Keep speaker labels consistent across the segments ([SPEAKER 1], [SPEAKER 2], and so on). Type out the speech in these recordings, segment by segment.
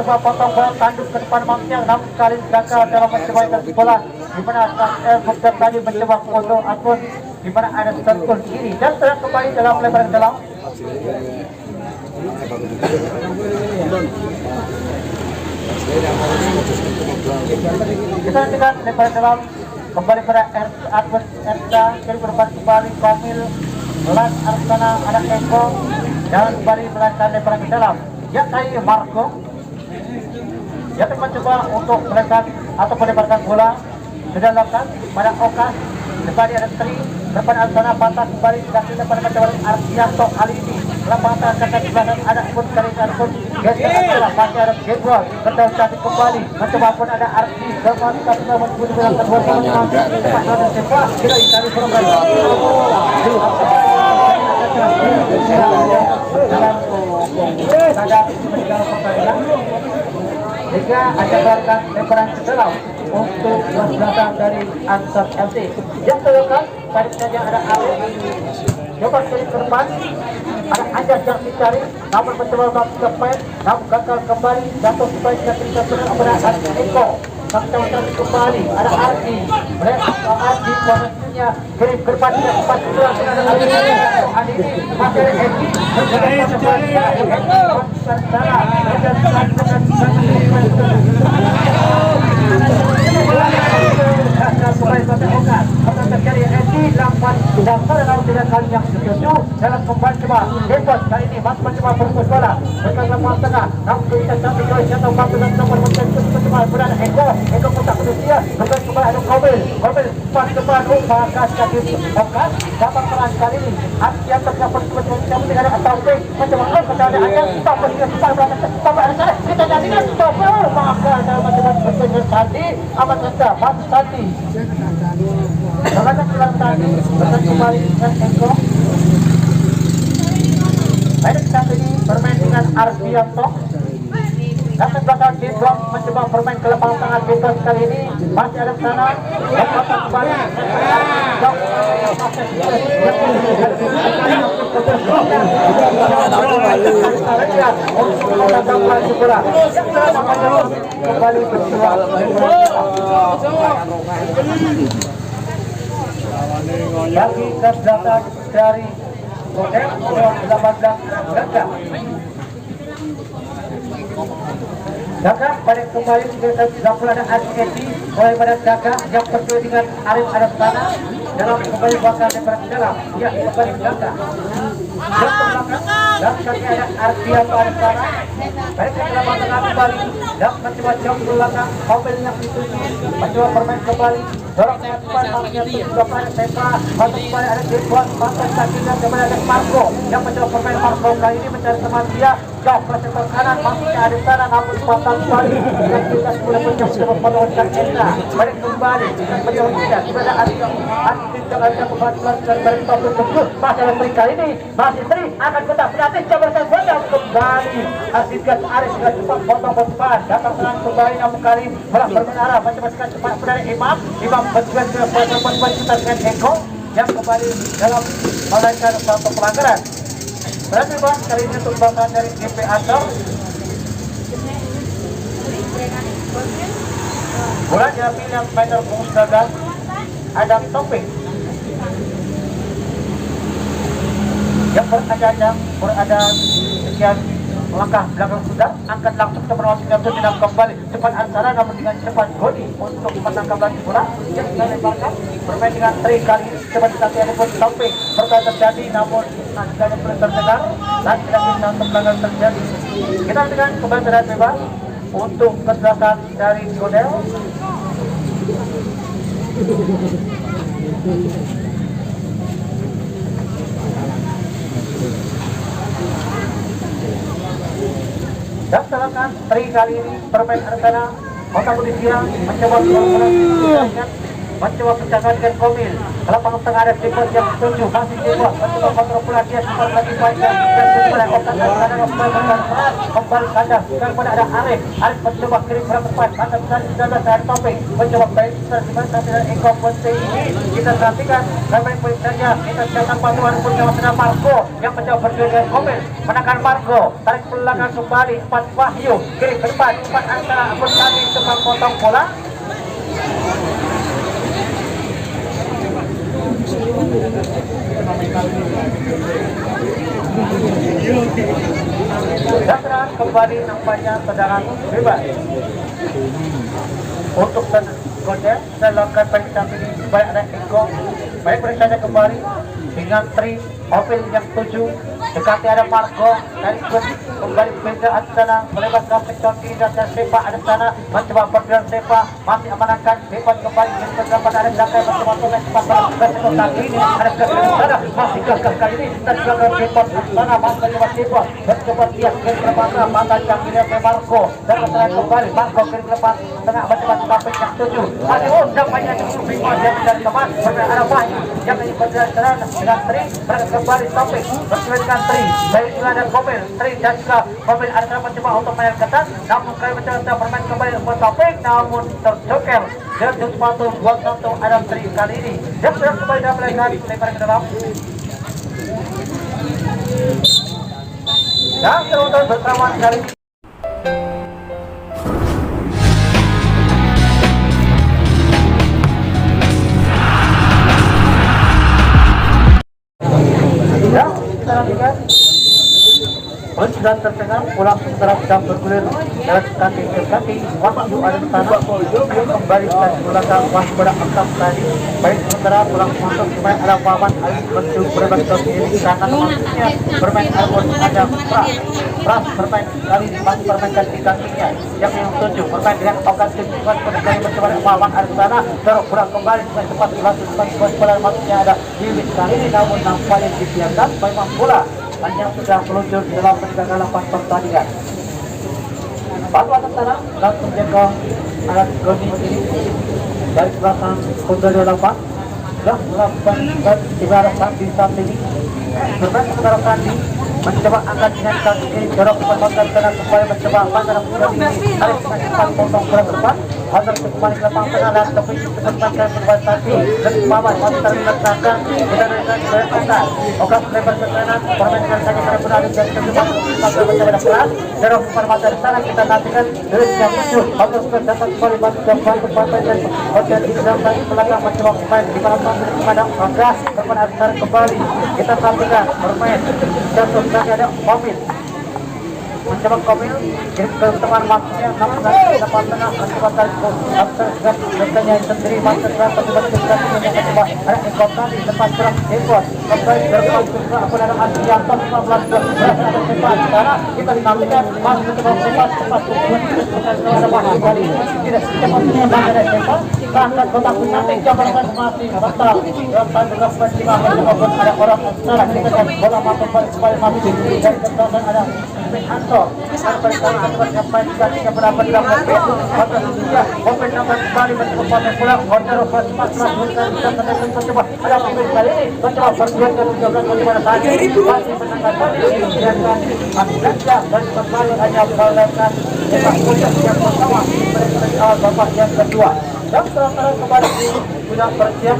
[SPEAKER 1] Coba potong bola tanduk ke depan maksudnya 6 kali gagal dalam mencoba dari bola, di mana Bukter tadi mencoba foto akun di mana ada sentuh kiri dan serang kembali dalam lebaran dalam. Kita nantikan lebaran dalam kembali pada Atlet Erda kiri berdepan kembali Komil Lan Arsana ada Eko dan kembali melanjutkan lebaran dalam. Ya kali Marco yang mencoba untuk melekat atau melebarkan bola sudah dilakukan pada Okas kembali ada Tri depan Arsana patah kembali dilakukan pada mencoba Ardianto kali ini lapangan kaki belakang ada pun kali pun geser adalah masih ada Gedwal kedua cantik kembali mencoba pun ada Ardi kembali tapi tidak menyebut dalam kedua teman-teman cepat ada sepak tidak dicari program dalam jika ada barkan lebaran ke dalam untuk berasal dari Ansar FC yang terletak pada saja ada Alif coba kiri ke depan ada Anjas yang dicari namun mencoba ke pen namun gagal kembali jatuh sebaiknya ketika benar ada Eko Kakak kembali ada Ardi melihat Ardi posisinya kiri ke depan tidak cepat pulang ada Ardi ini masih ada Eki yang setuju dalam kembali coba hebat kali ini masih mencoba berpus bola berkat lapangan tengah namun kita cantik oleh jatuh batu dan nomor mencoba berada Eko kotak manusia berkat kembali ada Komil pas depan Okas kaki Okas dapat peran kali ini yang terdapat mencoba tidak ada Taufik mencoba kepada ayam Taufik cepat berangkat sampai ada sana kita jadikan Taufik maka dalam mencoba berpikir tadi amat rendah masih tadi Bagaimana pulang tadi berkat kembali dengan Eko baik satu ini bermain dengan Ardianto dan belakang Gedwang mencoba bermain ke lapangan tengah bebas kali ini masih ada sana dapat kembali kembali berjuang bagi gas data dari Kodem 18 Gagak Gagak pada kembali sudah pula ada Adi mulai pada Gagak yang berdua dengan Arif Arastana dalam kembali bakal lebaran dalam ya kembali Gagak yang terbelakang dan kaki ada Ardianto Arastana baik ke dalam tengah kembali dan mencoba jam belakang mobil yang dituju mencoba bermain kembali dorong ke depan maksudnya sudah pada Sepa masuk kembali ada Gedwang pasang kaki dan kembali ada Marco yang mencoba bermain Marco kali ini mencari teman dia jauh ke sebelah kanan maksudnya ada sana namun patah kembali dan kita sudah mencoba menurunkan Enda balik kembali mencoba tidak kepada Ardianto Ardianto kembali dari topik tersebut masih ada Tri kali ini masih Tri akan tetap berlatih coba bola kembali Ardianto Aris dengan cepat potong depan datang serang kembali namun kali bola bermenara mencoba cepat dari Imam berjuang ke poin kita dengan Eko yang kembali dalam melakukan satu pelanggaran. Berarti bang kali ini tembakan dari GP Ansor. Bola diambil yang mainer Bung Gagal Adam Topik yang berada sekian langkah belakang sudah, angkat langsung ke penawar tinggal tidak kembali cepat Arsana namun dengan cepat Godi untuk menangkap lagi bola yang sudah lebarkan bermain dengan 3 kali cepat ditati ataupun samping berkali terjadi namun naskahnya belum terdengar dan tidak bisa untuk pelanggan terjadi. Kita dengan kembali terhadap bebas untuk kesempatan dari Godel. Dan silakan 3 kali ini bermain Arsana Kota Budisia mencoba mencoba pencakan dengan Komil ke lapangan tengah ada Depot yang 7 masih Depot mencoba kontrol bola dia super lagi panjang dan kepada Okan Arsana kembali kandang kepada ada Arif mencoba kirim bola tepat maka sudah dari Topeng mencoba baik dengan Eko Ponte ini kita perhatikan sampai poin saja kita jangan patuhan pun kawasan Marco yang mencoba berdua dengan Komil menekan Marco tarik belakang kembali 4 Wahyu kirim ke depan 4 Arsana pun lagi cepat potong bola. Dan kembali nampaknya tendangan bebas untuk Godel dan lakukan pendidikan ini baik ada Eko baik berencana kembali dengan Tri Opil yang 7 dekati ada Marco dari kembali beda Arsana melepas grafik Coki dan Sepa ada sana mencoba bergerak Sepa masih amankan Sepa kembali berdapat ada Zakai bersama Tomek cepat bergerak kali ini ada kegerak sana masih gagah kali ini dan gagal Sepa sana masih mencoba Sepa mencoba dia ke depan mata Cangkirnya ke Marco dan setelah kembali Marco ke depan tengah mencoba Topek yang 7 masih nampaknya cukup bingung dia mencari teman bergerak ada Wahyu yang ini bergerak dengan Tri kembali Topek bersesuaikan Tri dari Ila dan Komil Tri dan juga Komil ada mencoba untuk main ketat namun kali mencoba bermain kembali untuk Topek namun terjoker dan sepatu buat satu ada Tri kali ini dia sudah kembali dalam lebar ke dalam dan terus bersama kali ini dan terdengar pulang sementara sedang bergulir dalam kaki ke kaki Wahyu ada di sana kembali dan belakang Wahyu pada angkat tadi baik sementara pulang masuk bermain ada Paman Alif menuju bermain ke kiri kanan maksudnya bermain Arbon ada Pras bermain kali ini masih bermainkan di kakinya yang 7 bermain dengan Okan Timbukan kembali mencoba Paman Alif sana terus pulang kembali dengan cepat dilakukan bola maksudnya ada Wiwit kali ini namun nampaknya dibiarkan memang bola hanya sudah meluncur dalam kegagalan pertandingan. Batu atas tanah langsung jengkol alat Goni ini dari belakang Kondor 8 sudah melakukan ibarat Sandi saat ini bermain sementara Sandi mencoba angkat dengan kaki kiri jorok melepaskan tengah kembali mencoba pandangan Goni ini harus mencepat potong bola ke depan Hazard kembali ke lapang tengah dan tapi kesempatan kembali Sandi dan Paman masih terletakkan kita dengan Okan lebar ke kanan bermain dengan kaki kiri berada di atas depan maka mencoba depan jorok permata di sana kita nantikan dari yang muncul Hazard sudah datang kembali masuk ke pantai dan Okan di dalam tadi belakang mencoba pemain di belakang kepada maka kepada Hazard kembali kita nantikan bermain jatuh dan ada Komil mencoba Komil kirim ke teman maksudnya namun dari depan tengah mencoba tarik rekannya sendiri masuk ke petugas yang mencoba ada Ekota di depan serang Ekot kembali berkembang ke apa ada Asianto 15 berada ada Sepa di sana kita dinamikan masuk ke cepat ada Wahyu kali tidak cepat ada Sepa bahkan kotak penalti jabatan masih batal dan juga persidangan maupun ada orang salah kita bola masuk kembali masuk dari depan ada Anto bersama Anwar sampai tiga berapa di dalam mobil maka dia mobil nomor kembali mencoba pulang order pas mencoba ada mobil kali ini mencoba berjuang ke 13 bagaimana tadi masih menangkan dan dan kembali hanya melakukan sepak bola yang pertama dari awal babak yang kedua dan setelah kembali sudah bersiap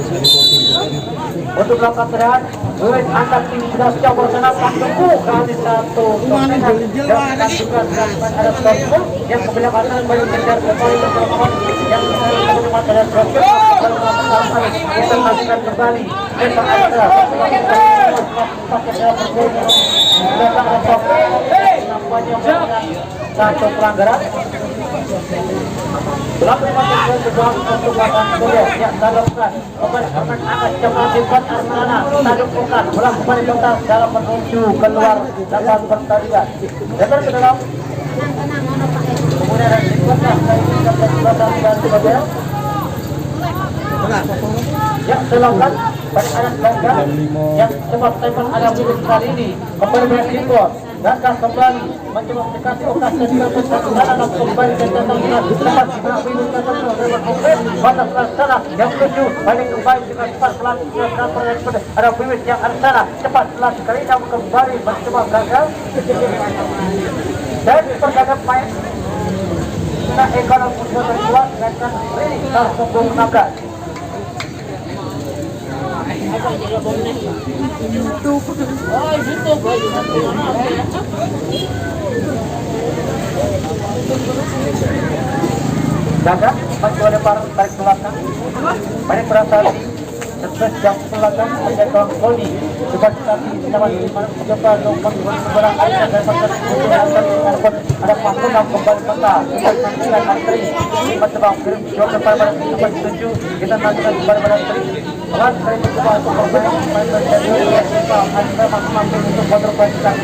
[SPEAKER 1] untuk melakukan serangan Wiwit angkat tinggi sudah siap bersama tunggu kali satu dan juga ada Tokyo yang kemudian akan mengejar kembali ke telepon yang kemudian ada Tokyo lalu melakukan kita lanjutkan kembali kita ada pakai saya bergurau datang ada Tokyo semuanya melakukan satu pelanggaran. Belakang masuk ke dalam untuk lakukan kuliah yang dilakukan. Pemain akan cepat dibuat Arsana tadukan bola kembali total dalam menuju keluar dalam pertandingan. Lebar ke dalam. Kemudian ada dikuatkan dari belakang dan sebagian. Yang dilakukan pada anak ganda yang cepat tembak ada milik kali ini kembali berikut ganda kembali mencoba mendekati okasi tersebut dan kembali ke tengah cepat milik pada sana yang tujuh balik kembali dengan cepat pelan ada milik yang Arsana cepat pelan sekali dan kembali mencoba gagal dan pergagalan main kita ekonomi terkuat dengan ini langsung menabrak. Jaga, masih ada para tarik belakang. Banyak perasaan terus yang belakang menjaga Koni. Cepat kaki dapat mencoba untuk memperbarang dan ada pasal yang kembali kota. Kita antri mencoba kirim jauh depan pada tempat tuju. Kita nantikan kembali pada antri. Alat saya mencoba untuk bermain menjadi ada mampu untuk kontroversial.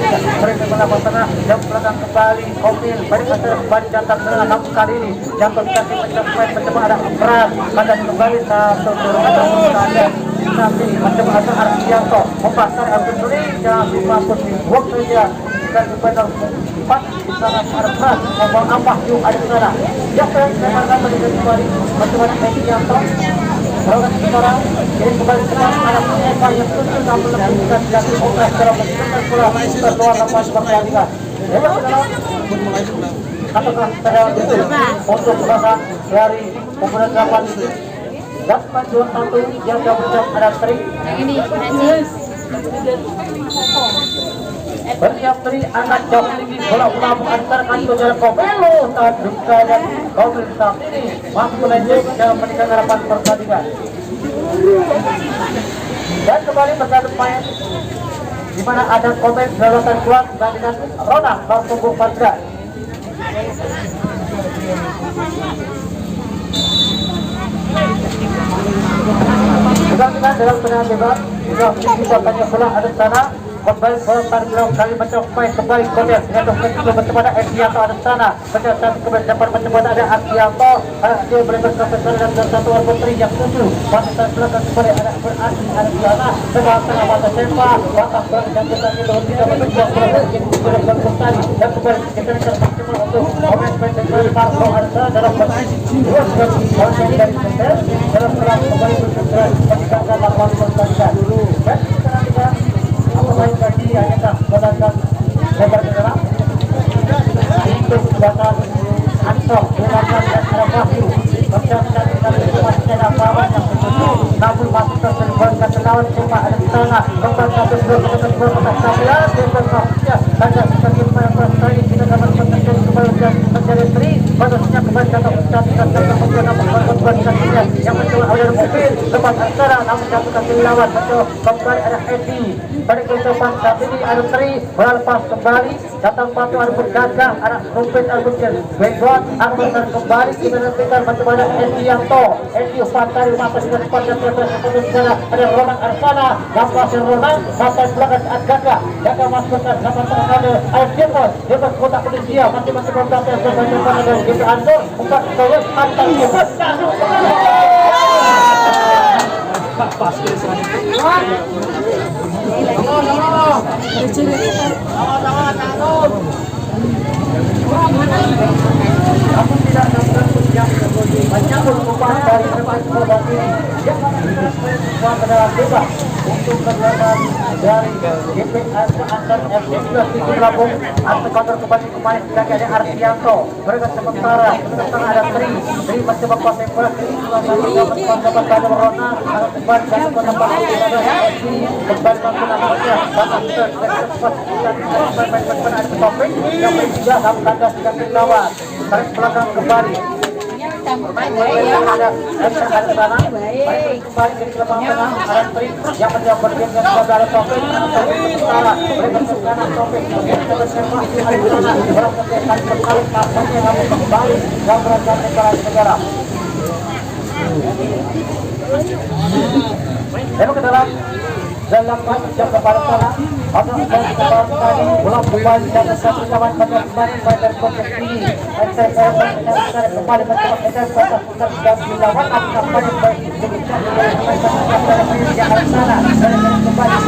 [SPEAKER 1] Mereka melakukan tengah yang belakang kembali Komil. Banyak perasaan kembali jantan tengah 6 kali ini. Jantan kaki mencoba ada berat. Pada kembali satu turun ada nanti macam ada Arsianto membakar Abdul yang dimaksud waktunya dan benar 4 sana Arfan ngomong apa yuk ada di sana yang saya akan menjadi kembali macam ada Arsianto orang sekarang ini kembali sekarang ada penyebar yang tujuh namun melakukan jatuh operasi dalam menentukan bola keluar lapangan pertandingan hebat sekarang katakan saya untuk perasaan dari pemuda 8 dapat 21 yang dapat ada trik ini bersiap trik anak jauh tinggi bola melambung antar kanto jalan Komelo taduka dan Komel saat ini mampu lanjut dalam meningkatkan harapan pertandingan dan kembali bertanding main di mana ada Komel selatan kuat dibandingkan Ronald Bartunggu Fadra. Juga kita dalam penangan bebas juga kita tanya bola ada sana kembali bola tarik belakang kali mencapai kembali Kodes dengan dokter itu bertemu ada Arsianto ada sana mencapai kembali dapat mencoba ada Arsianto dia berlepas profesor dan satu orang putri yang tujuh pada belakang kembali ada berarti ada sana sebelah tengah mata sempa batang belakang dan kita tidak mencoba bola berputari dan kembali kita mencoba untuk komen kembali Marco ada dalam posisi dua sebagai dari Kodes dalam selang kembali bergerak meningkatkan lapangan pertandingan dan kita nantikan apa lain lagi hanya menggunakan lebar gerak untuk batas Anto menggunakan dan Arafahyu berjalan dengan informasinya dan lawan yang tertutup namun masih terselubungkan lawan cuma ada di sana kembali satu dua kotak sambilan ya hanya sebagai pertandingan kita dapat menentukan kembali menjadi tri batasnya kembali kata mencatatkan dan kemudian kakinya yang mencoba ada mobil lepas antara namun jatuh kaki lawan mencoba kembali ada Edi pada kehidupan saat ini ada tri bola lepas kembali datang patu ada bergagah ada rumput ada berjen Bengon akan kembali kita nantikan mencoba ada Edianto Edi Fatari mata sudah cepat dan terus ada Ronald Arsana gambar Ronald mata belakang Gaga Gaga masukkan dapat terkada ada Jepos Jepos kotak Indonesia masih kotak terus dan kita Anto 4 tahun antar Jepos pas aku tidak dapat yang menyambut upah dari tempat korban ini yang semua adalah bebas untuk kegiatan dari GPS Antar FC di Lampung atau kantor kembali kemarin sebagai ada Arsianto mereka sementara sementara ada Tri mencoba kuasai bola dapat pada Rona ada kembali dan tempat kembali menggunakan batas cepat dan ada topik yang ketiga dalam tanda sikap lawan tarik belakang kembali bermain ada sana. Baik kembali dari lapangan tengah ada Tri yang menjawab bergerak dengan saudara Topik salah berbentuk kanan Topik terus sepak di sana orang ketekan sekali kapannya namun kembali yang berangkat ke negara. Tembak ke dalam jam kepala sana ada kepala tadi bola kembali dan satu lawan pada pada konteks ini saya kembali mencoba dan dilawan kembali baik yang ada sana kembali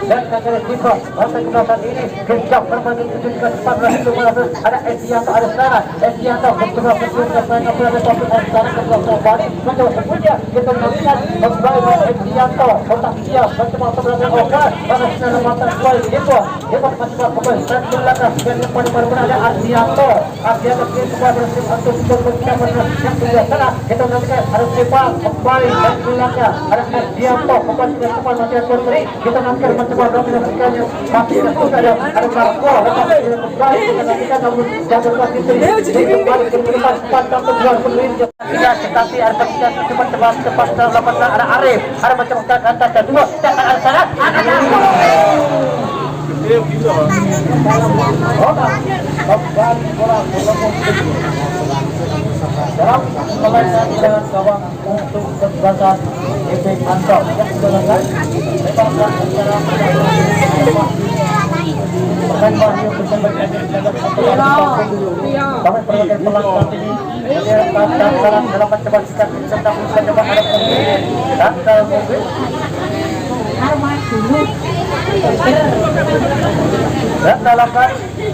[SPEAKER 1] dan kali kita masa kita ini kita berbagi tunjukkan 14 ada Esianto ada sana Esianto betul-betul berada di sana kembali mencoba sebutnya kita melihat kembali Esianto otak dia mencoba berada obat pada sana mata kembali itu hebat mencoba kembali dan belakang dan pada berada Esianto kita berhasil untuk bekerja yang sudah sana kita nantikan harus cepat kembali dan belakang ada Esianto kembali ke depan masih ada kita nantikan mencoba dominasikannya masih ada Marco kembali kita nantikan namun jangan pasti kembali ke depan cepat untuk keluar peluit ya tetapi ada cepat dapat ada Arif ada macam kata kedua ada sana ada dalam permainan dengan gawang untuk kesebelasan Epek Anto yang silakan lepaskan secara pemain Wahyu bersama kami perlukan pelanggan ini dalam percobaan sikap tentang percobaan ada dan dalam mobil dan dalamkan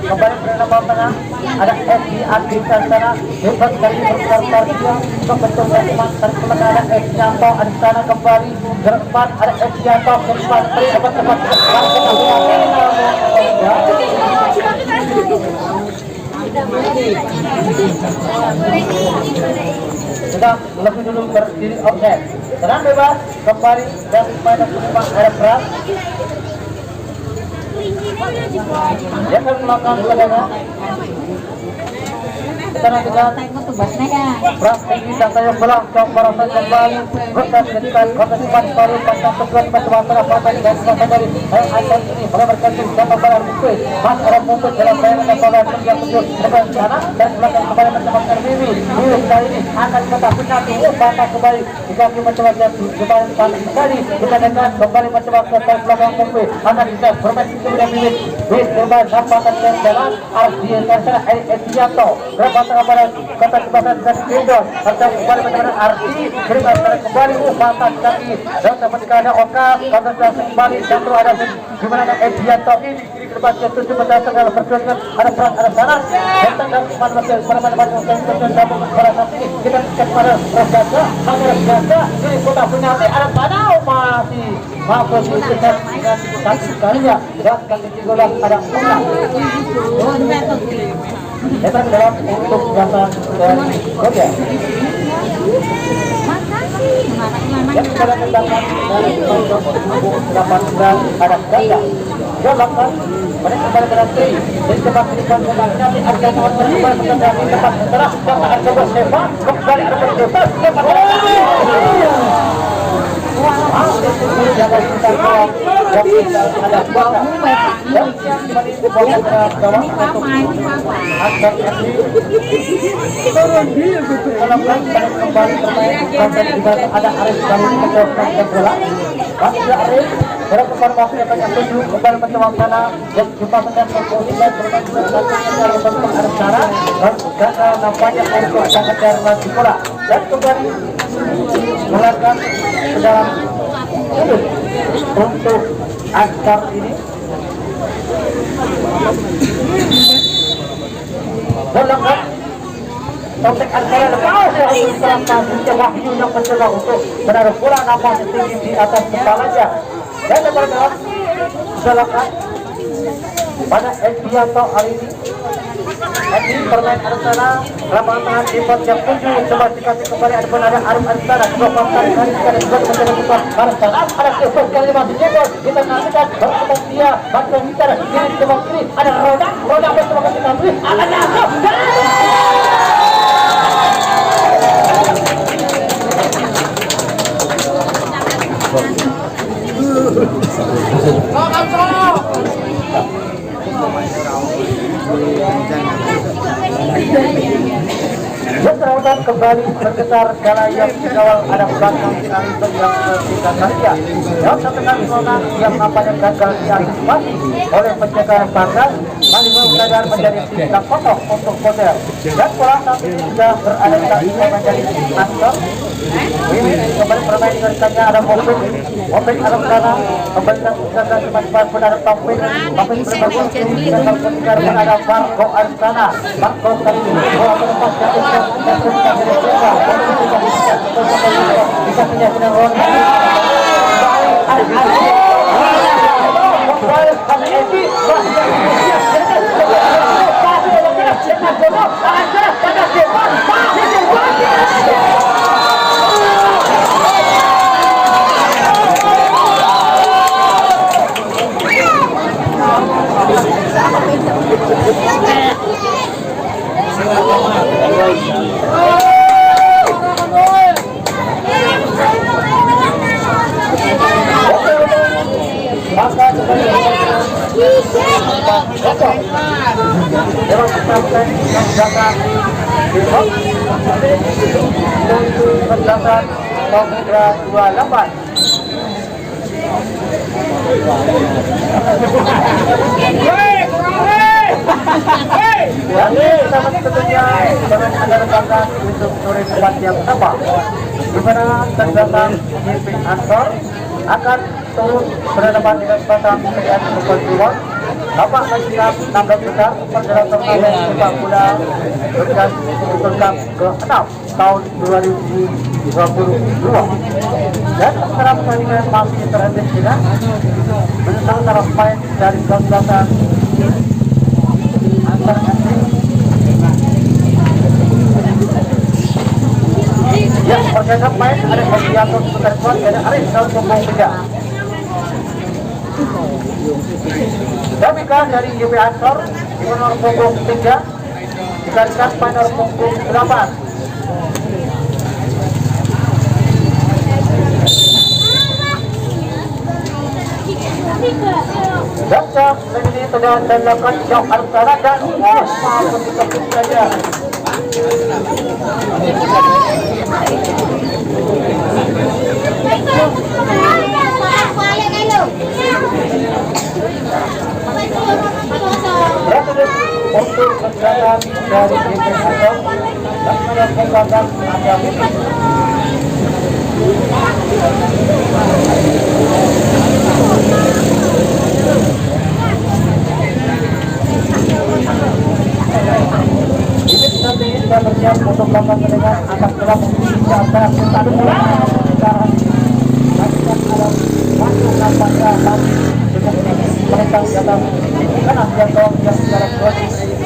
[SPEAKER 1] kembali ke dalam tengah ada Edi Adrian sana hebat dari berputar dia membentuk teman dan kemudian ada Edianto ada sana kembali ke depan ada Edianto ke depan tepat sudah lebih dulu berdiri offset serang bebas kembali dan pada penumpang ada Pras dia akan melakukan pelanggaran kita nantikan Pras tinggi dan saya pulang coba kembali berkat ketika kota cepat baru pasang teguh pertemuan pemain dan pemain dari Aiton ini boleh bergantung dan membalas bukti mas ada mumput dalam bayangan dan bola kerja tujuh depan sana dan belakang kembali mencapai Mimi kali ini akan kita punya bata kembali jika kita mencoba kembali paling sekali kita dengan kembali mencoba ke belakang Mimi akan kita bermain kemudian Mimi kembali dampakkan ke jalan Ardian sana Edianto kepada kata kebasan dan Indon atau kembali mencapai Ardi kembali batas kaki dan ketika ada Oka kata kembali jatuh ada gimana ada Edianto ini kiri depan jatuh berdasarkan dalam perjuangan ada Pras ada sana dan pada saat ini kita cek pada Rosgaga ini kota Penyati ada sana masih maafkan kita dengan kalinya dan kali digolah ada Oka kita dalam untuk gasa dari Oke yang kita datangkan dari 18 ada Ganda Jolakkan mereka kembali ke Tri dari tempat dibuat kembali nanti akan kembali kembali tempat setelah kota Arjaba Seva kembali ada bebas jangan kita keluar yang kita ada buka dan kembali dibawa ke bawah untuk agar kalau kembali bermain sampai ada Arif kembali mencoba bola masih Arif berapa formasi yang banyak tujuh kembali mencoba sana dan jumpa dengan posisi dan berbentuk Arif sana dan nampaknya untuk sangat jarang di bola dan kembali melangkah ke dalam untuk Askar ini melangkah Topik Askar lepas untuk Wahyu yang mencoba untuk menaruh bola nampak setinggi di atas kepalanya dan kemudian melangkah pada Edianto hari ini Edi bermain Arsana, lapangan tengah import yang 7 coba dikasih kembali ada penada Arif Arsana, coba tarik dari juga menjadi putar Arsana, ada keeper kali masih jebol, kita nantikan berkembang dia, bantu bicara kiri coba kiri, ada roda bersama kita beri, ada jatuh. Setelah kembali bergetar kala yang dikawal ada belakang kali yang ketiga kalinya. Dalam satu kali serangan yang nampaknya gagal diantisipasi oleh penjaga pagar, Malimo Sadar menjadi bintang kotor untuk Kotel. Dan bola saat ini sudah berada di kaki menjadi Ansor. Ini kembali bermain dengan kanya ada Mopin Arab sana kembalikan gagal cepat benar Pampin berbagus dan ketika ada Marco Arsana. Marco kali ini bola terlepas dari dan ketika bisa menyaksikan Ron di mana terdapat Jepin Ansor akan turun berhadapan dengan Batam Sedian Kepulauan. Bapak Masyarakat 16 besar perjalanan turnamen sepak bola berkas Supercup ke-6 tahun 2022. Dan sekarang pertandingan masih terhenti dengan menentang taraf main dari Selatan antar yang perjalanan main ada Hadiatul Supercup dan Arif tahun 2023. Demikian dari YP Ansor di nomor punggung 3 dikalikan pada nomor punggung 8. Daksa ini sedang dilakukan jauh antara dan begitu saja. Untuk kegiatan dari Internasional dan melakukan agama. Ini nanti kita bersiap untuk melakukan dengan anak dalam antara kita dua sekarang lakukan alam masuk nampaknya kami dengan mereka datang karena yang tolong yang sekarang kita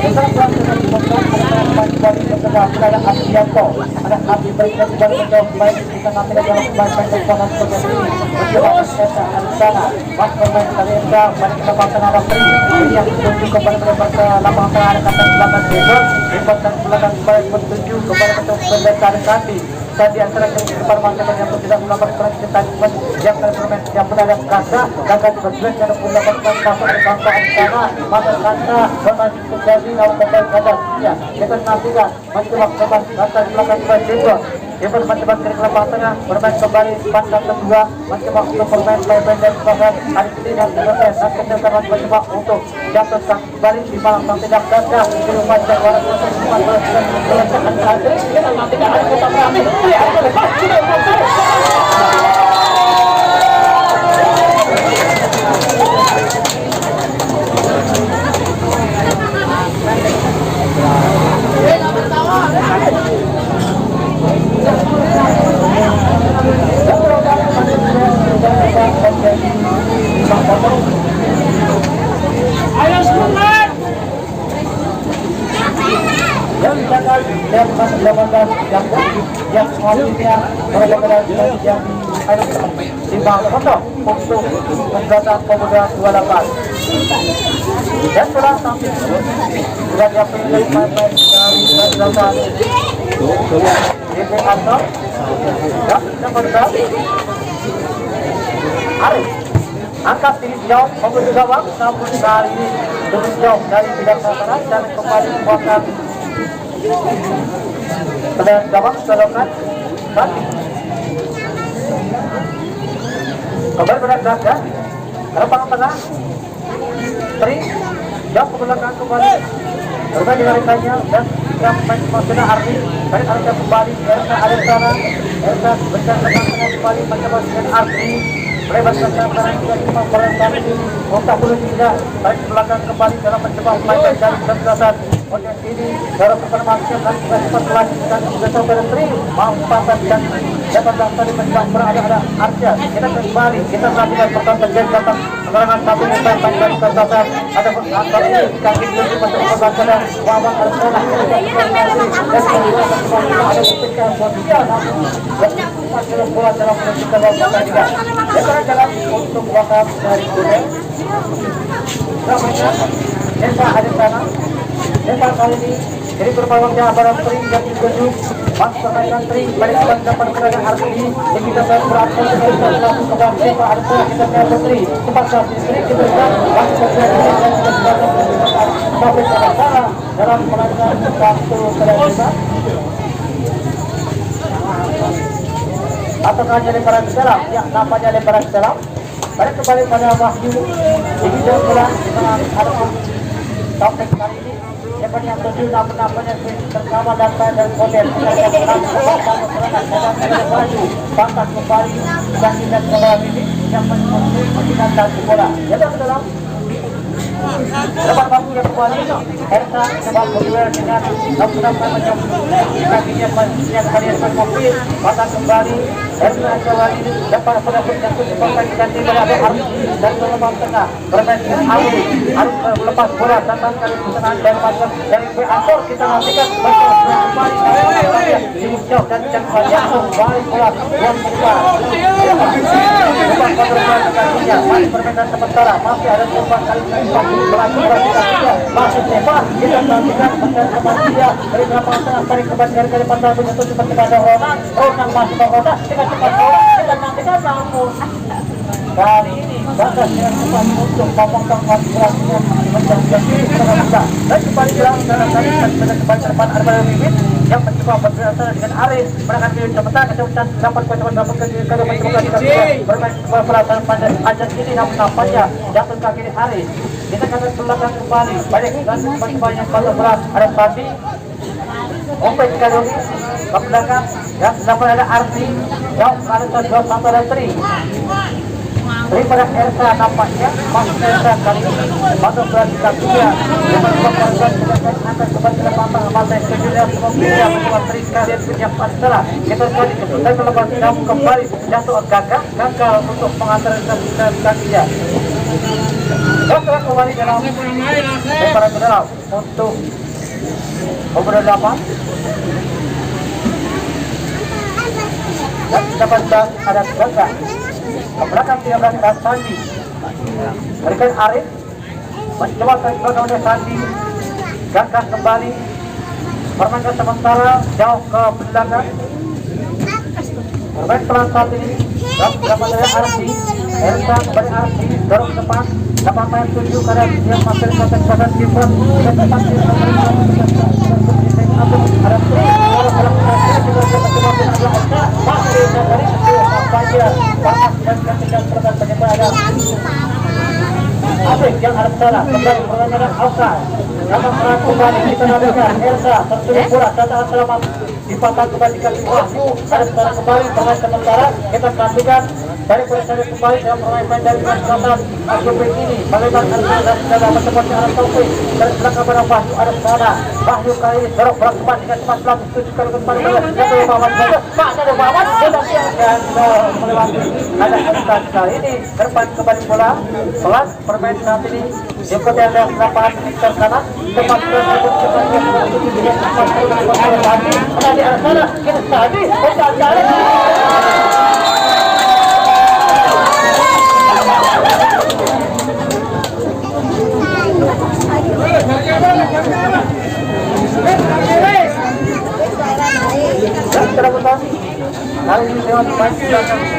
[SPEAKER 1] melakukan pembukaan antara bantuan setelah ada Abianto ada Abi baiknya kembali menjawab baik kita nanti dalam kebaikan bersama seperti ini berjalan kesehatan Arsana mas pemain Kalenda balik ke belakang arah Pri ini yang ditunjuk kepada melebar ke lapangan arah kata belakang Bebel lepaskan belakang baik menuju kepada ketua pendekar Kandi tadi antara kehidupan masyarakat yang tidak melakukan kelanjutan yang bermain yang berada kasa gagal berjuang dan mendapatkan pasal bersama Arsana masa kata bermain terjadi lawan kembali kata ya kita nantikan masih lakukan kata belakang Bebel Ibu teman-teman dari lapangan tengah bermain kembali pasang kedua mencoba untuk bermain pemain dari pasang hari ini dan selesai dan mencoba untuk jatuhkan kembali di malam yang tidak gagal di rumah Jawa Barat selesai hadri kita nantikan hari kita kami
[SPEAKER 2] Ayo semangat!
[SPEAKER 1] Sedangkan yang masuk 18 yang selanjutnya merupakan yang lima foto untuk Penggata Pemuda 28. Dan setelah sampai sudah dipilih partai dari Penggata Ibu Anto dan Penggata Arif angkat tinggi jauh memberi gawang, namun kali ini turun jauh dari bidang sasaran dan kembali membuatkan pilihan gawang selokan kaki. Kembali beragak terbang tengah, Tri jauh ke belakang kembali berubah dinamikanya dan yang maksudnya Ardi dari Ardi kembali Ersa ada di sana, Ersa berikan belakang tengah kembali mencoba dengan Ardi lebar ke kanan juga cuma berangkat untuk dulu tidak baik belakang kembali dalam mencoba melakukan dari kejelasan potensi ini baru kepermasian dan juga cepat melanjutkan juga coba Tri mau patah dan dapat tadi mencoba berada Arca kita kembali kita lakukan pertama terjadi datang serangan satu meter panjang kejelasan ada angkat ini kaki kiri masuk ke belakang wabang harus kalah dan ada ketika sosial namun bola dalam menentukan waktu juga jalan untuk wakaf dari kuda namanya Desa ada sana Desa kali ini jadi berpawang jawaban Tri yang ditunjuk masyarakat Tri balik dapat berada Arti yang kita berasal dari langsung ke bawah Desa Arti kita ke Tri cepat saat Tri kita langsung ke sampai ke sana dalam melanggar waktu kedua ataukah lemparan ke dalam? Ya, nampaknya lemparan ke dalam. Balik kembali pada Wahyu. Ini jauh bola di tengah adapun topik kali ini. Lemparan yang tujuh nampaknya terkawal dan poten. Bangkas kembali dan kita kembali ini yang menunjukkan satu bola. Jatuh ke dalam. Lepas waktu yang kembali Ersa coba berduel dengan Abdullah macam kakinya yang kalian bermobil patah kembali Ersa kembali dapat pendapat yang disebabkan diganti pada Arif dan lepas tengah bermain dengan Arif lepas bola datang kali pertengahan dan masuk dari Antor kita nantikan kembali di jauh dan kembali balik bola buat keluar lepas kontrol kakinya masih permainan sementara masih ada tempat kali masih tembak kita nantikan bersama dia dari belakang tengah tarik kembali dari pasar menyusul seperti pada Ronald masih berkotak dengan cepat bola kita nantikan namun kali ini batas dengan cepat untuk memotong konsentrasinya menjadi terbuka dan kembali bilang dalam kali pada kembali depan ada bibit yang mencoba berbicara dengan Arif menangkan diri sementara kecepatan dapat dapat kalau mencoba bermain perasaan pada ajak ini nampaknya jatuh kaki Arif kita akan belakang kembali balik dan banyak pada berat ada Sandi Ompet sekali lagi ke belakang dan dapat ada Arti jauh ada dua satu dan Tri daripada Ersa nampaknya masuk Ersa kali ini masuk berarti kakinya dengan perasaan sedangkan akan kembali ke lapang Amalai kejunya semua mencoba Tri sekalian penyiapan setelah kita sekali kesulitan melepas namun kembali jatuh gagal untuk mengantarkan kakinya Dokter kembali dalam lemparan ke dalam untuk Pemuda 8 dan dapat ada Gaga ke belakang 13 dan Sandi berikan Arif mencoba ke Sandi Gaga kembali permainan sementara jauh ke belakang bermain pelan saat ini dan dapat ada Arti Ersa kembali Arti dorong ke depan dapat main 7 karena dia masih di kesempatan Simon dan depan ada Tri masih dari saja panas dan ketika pertandingan penyebaran Afif yang harus salah kembali pertandingan Alsa dapat serang kembali kita nantikan Ersa tertulis bola datang selama dipatah kembali kaki Wahyu harus serang kembali dengan sementara kita nantikan dari pertandingan kembali dalam permainan dari Selatan AGP ini bagaimana Ersa dan dapat seperti arah Taufik dari belakang pada Wahyu ada sana Wahyu kali ini dorong bola kembali dengan cepat pelatih tujuh kali kembali jatuh bawah ada bawah dan melewati ada Ersa kali ini depan kembali bola pelan permain saat ini Ikuti ada lapangan sektor kanan. Cepat tersebut kembali di arah sana. Kita tadi berjalan. Kali ini lewat baju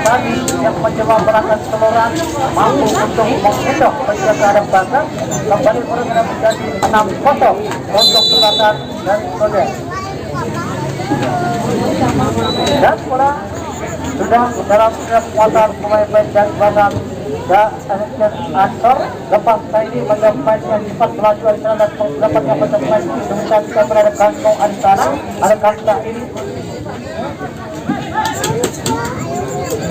[SPEAKER 1] tadi yang mencoba berangkat seluruhan mampu untuk mengendok menjaga ke arah belakang kembali bergerak menjadi 6-0 untuk selatan dari Korea. Dan bola sudah dalam kekuatan pemain dan badan dan Ansor lepas kali ini menyampaikan cepat melaju di sana dan mendapatkan pemain Indonesia bisa berada kantong di sana ada kanta ini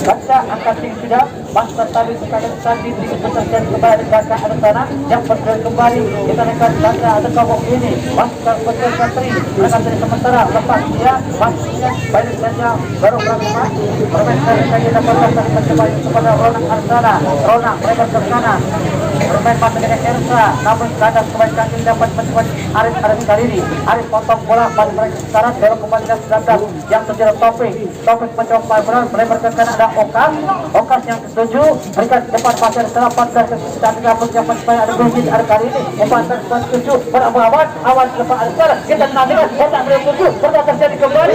[SPEAKER 1] Baca angkat tinggi sudah Bangsa tadi sekalian tadi terjadi kembali Baca ada sana yang bergerak kembali kita lihat Baca ada kampung ini Bangsa bergerak Katri akan dari sementara lepas dia Baca balik saja baru berapa bermain saya dapat mencoba kepada Ronald Arsana Ronald mereka ke sana bermain masa dengan Ersa namun kadang kembali kaki dapat mencoba Arif kali ini Arif potong bola balik mereka sekarang belok kembali dan sedangkan yang terjadi Topik mencoba melebar ke kanan ada Okas yang ketujuh berikan depan pasir selapan dan kesulitan yang supaya ada gol ada kali ini depan ketujuh berawan awan lepas ada kita nantikan kotak bertujuh sudah terjadi kembali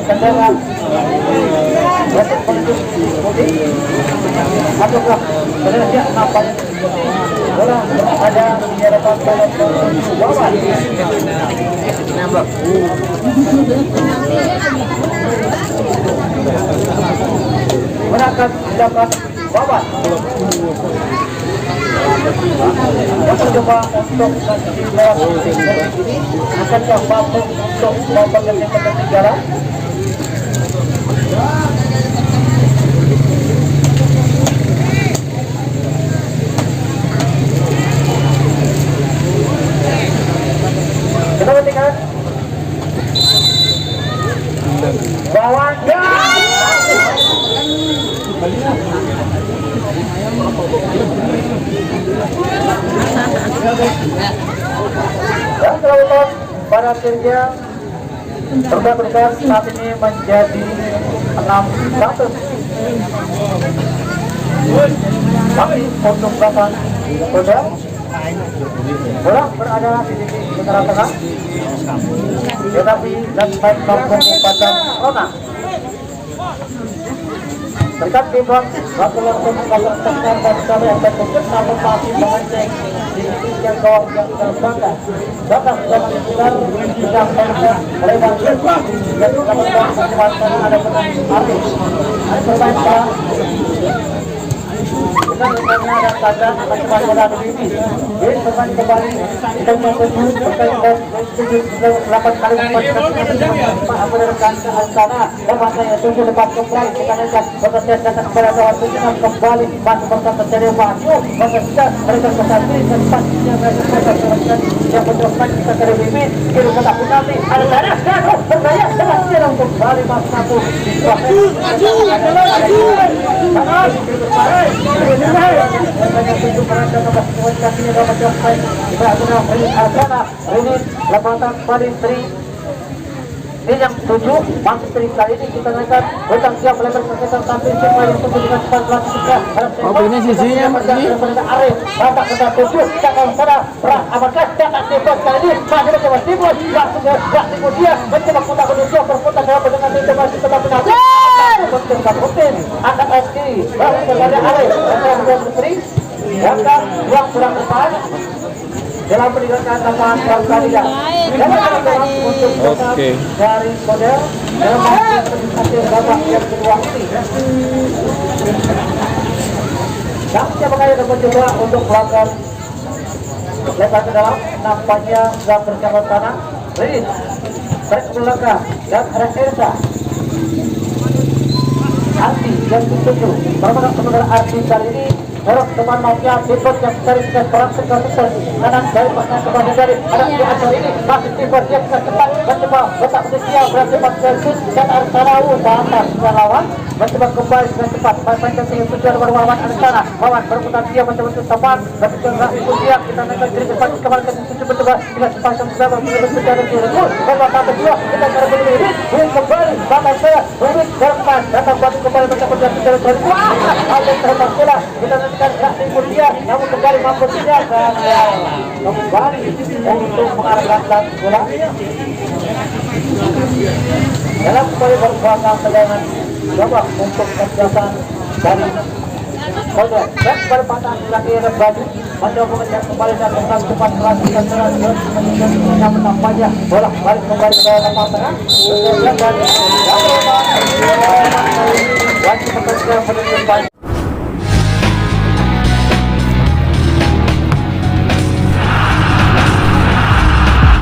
[SPEAKER 1] kendaraan wasit penduduk ataukah sebenarnya nampak bola ada di hadapan Wawan berangkat dapat Wawan yang mencoba untuk lewat ini akankah mampu untuk membagian ke negara kita berikan Wawan dan selamat pada akhirnya perbedaan saat ini menjadi 6-1 tapi untuk belakang sudah bola berada di titik tengah tetapi dan baik kampung pada Rona dekat di bawah Rasulullah SAW dan kami akan fokus namun masih mengecek di titik yang gawang yang terbangga datang zaman sekitar yang terdekat lewat yang telah menyebabkan ada artis ada bermain bola karena ada tanda macam bola ini ini bermain kembali kita menuju berkaitan 8 kali apa rekan sana dan masa yang tujuh lepas kembali kita lihat proses datang kepada kawan tujuan kembali masuk bersama terjadi maju masa kita mereka kesatu sempat yang mereka yang berdepan kita ke limit kira kata penalti ada sana dan berdaya dengan cara untuk kembali masuk satu Lepatan paling Tri ini yang 7 masih Tri kali ini kita lihat hutang siap melebar sekitar tapi supaya untuk dengan cepat kita
[SPEAKER 2] ini sisinya ini
[SPEAKER 1] Arif batak ke 7 jangan sana perang apakah jangan tiba kali ini masih mencoba timbul langsung timur dia mencoba putar kedua berputar dalam dengan itu masih tetap benar Putin akan aski baru kepada Arif dan Tri yang kurang depan dalam meninggalkan lapangan Kalkaria dan ada untuk dari model dalam hasil babak yang kedua ini yang siapa kali dapat mencoba untuk melakukan lebar ke dalam nampaknya sudah berjalan tanah Rin tarik ke belakang dan ada Elsa Arti yang ketujuh merupakan sementara Arti kali ini dorong teman mafia Tipot yang mencari perang sektor kanan dari pasang kembali dari ada di atas ini masih Tipot yang cepat mencoba letak posisi berhasil masuk dan Arstana batas lawan mencoba kembali dengan cepat panjang tinggi tujuan berwawan Arstana wawan berputar dia mencoba teman tapi tidak dia kita akan diri cepat kembali ke tujuh mencoba bila sepasang bersama kita berjalan di rekor kalau kata dua kita akan berdiri kembali batas saya Rubik berpas datang batu kembali mencoba berjalan dari ada terhadap bola kita nantikan reaksi dia namun kembali mampu tidak kembali untuk mengarahkan bola dalam kembali berkuasa tegangan coba untuk kebiasaan dari Kolder dan berpatah lagi oleh baju mencoba mengejar kembali dan tentang cepat melakukan serangan yang menampaknya bola balik kembali ke lapangan tengah kemudian dari wajib bekerja menuju